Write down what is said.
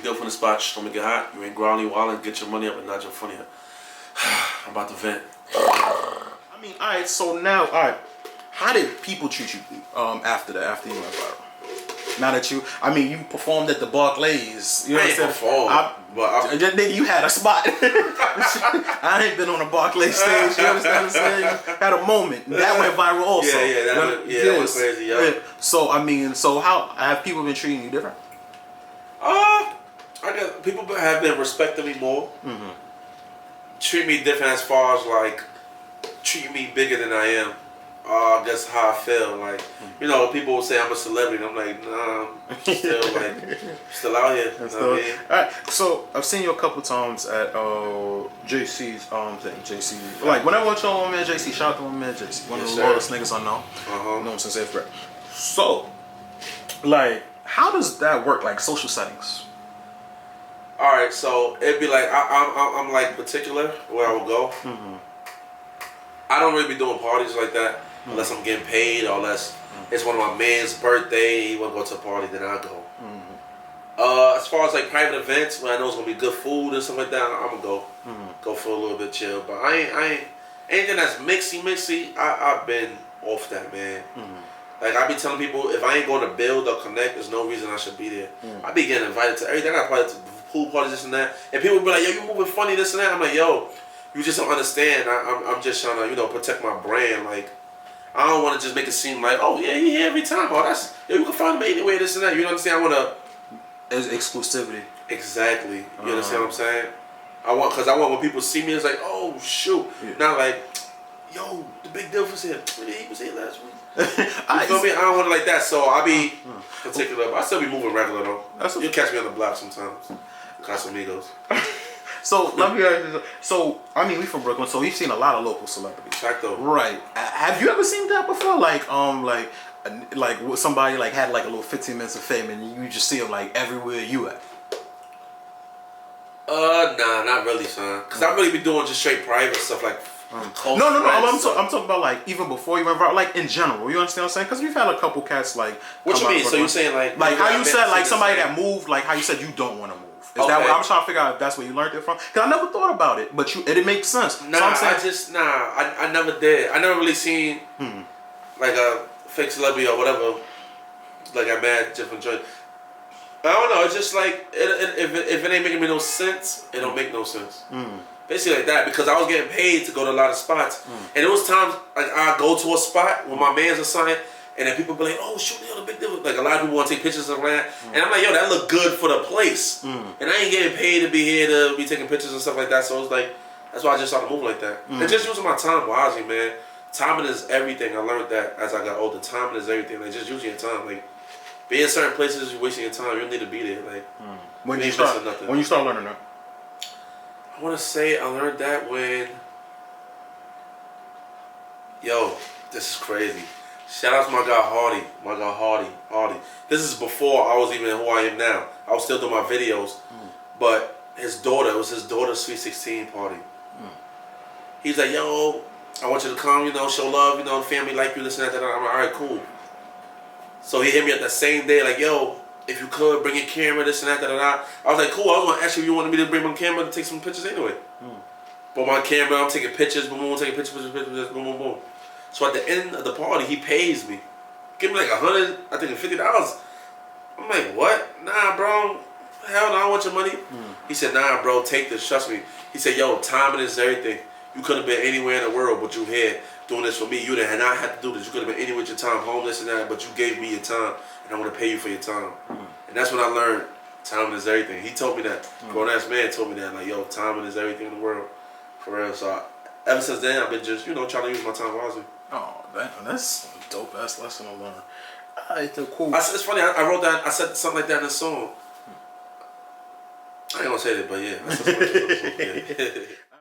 deal from the spot, just don't make it hot. You ain't growling, wilding, get your money up and not your funny up. I'm about to vent. I mean, alright, so now, alright, how did people treat you after that, after you went viral? Now that you, I mean, you performed at the Barclays. You know what I'm saying? But you had a spot. I ain't been on a Barclays stage. You understand what I'm saying? You had a moment. That went viral also. That went crazy. Yeah. So I mean, so how have people been treating you different? I guess people have been respecting me more. Treat me different as far as like treating me bigger than I am. I guess how I feel, like, you know, people will say I'm a celebrity, and I'm like, nah, I'm still like, still out here. You know what I mean? Alright, so I've seen you a couple times at JC's JC. Like whenever I show my man JC, shout out to my man JC, one of the lowest niggas I know. Know him since 8th grade. So, like, how does that work? Like social settings. All right, so it'd be like I'm like particular where I would go. I don't really be doing parties like that unless I'm getting paid or unless it's one of my man's birthday. He want to go to a party, then I go. As far as like private events where I know it's gonna be good food and stuff like that, I'm gonna go for a little bit chill. But I ain't anything that's mixy. I've been off that, man. Like I be telling people, if I ain't going to build or connect, there's no reason I should be there. I be getting invited to everything. I got invited to pool parties, this and that, and people be like, "Yo, you moving funny, this and that." I'm like, "Yo, you just don't understand. I'm just trying to, you know, protect my brand. Like, I don't want to just make it seem like, oh yeah, he here every time. Oh, that's you can find him anywhere, this and that. You understand? I want to. It's exclusivity. Exactly. You understand what I'm saying? Because I want when people see me, it's like, oh shoot, not like, yo, the big deal was here. He was here last week. You feel me? I don't want it like that. So I be particular. But I still be moving regular though. You'll catch me on the block sometimes. Casamigos. So let me ask you. So I mean, we from Brooklyn, so we've seen a lot of local celebrities. Exacto. Right. Have you ever seen that before? Like somebody like had like a little 15 minutes of fame, and you just see them like everywhere you at. Nah, not really, son. Cause I really be doing just straight private stuff like. No. I'm talking about like even before you went viral, like in general. You understand what I'm saying? Because we've had a couple cats like. What you mean? So you're saying like how you said like somebody that moved, like how you said you don't want to move. Is that what I'm trying to figure out if that's where you learned it from? Because I never thought about it, but it makes sense. Nah, so I never did. I never really seen like a fake celebrity or whatever. Like a mad different joint. I don't know. It's just like if it ain't making me no sense, it don't make no sense. Basically like that, because I was getting paid to go to a lot of spots, and it was times like I go to a spot with my man's assigned. And then people be like, oh, shoot, yo, the big deal. Like, a lot of people want to take pictures of that. And I'm like, yo, that look good for the place. And I ain't getting paid to be here to be taking pictures and stuff like that. So it's like, that's why I just started moving like that. And just using my time wisely, man. Timing is everything. I learned that as I got older. Timing is everything. Like, just using your time. Like, being in certain places, you're wasting your time. You don't need to be there. Like, when you start learning that? I want to say I learned that when, yo, this is crazy. Shout out to my guy Hardy. This is before I was even who I am now. I was still doing my videos, but it was his daughter's Sweet 16 party. He's like, yo, I want you to come, you know, show love, you know, family like you, this and that. I'm like, all right, cool. So he hit me up that same day, like, yo, if you could bring your camera, this and that. I was like, cool. I was gonna ask you if you wanted me to bring my camera to take some pictures anyway. But my camera, I'm taking pictures, boom, taking pictures, boom. So at the end of the party, he pays me. Give me like $100, I think $50. I'm like, what? Nah, bro. Hell no, I don't want your money. He said, nah, bro, take this. Trust me. He said, yo, timing is everything. You could have been anywhere in the world, but you here doing this for me. You didn't have to do this. You could have been anywhere with your time, homeless and that, but you gave me your time, and I want to pay you for your time. And that's when I learned timing is everything. He told me that. Grown-ass man told me that. Like, yo, timing is everything in the world. For real. So ever since then, I've been just, you know, trying to use my time wisely. Oh, that's a dope ass lesson to learn. Alright, cool. It's funny. I wrote that. I said something like that in the song. I ain't gonna say that, but yeah. I said something like that.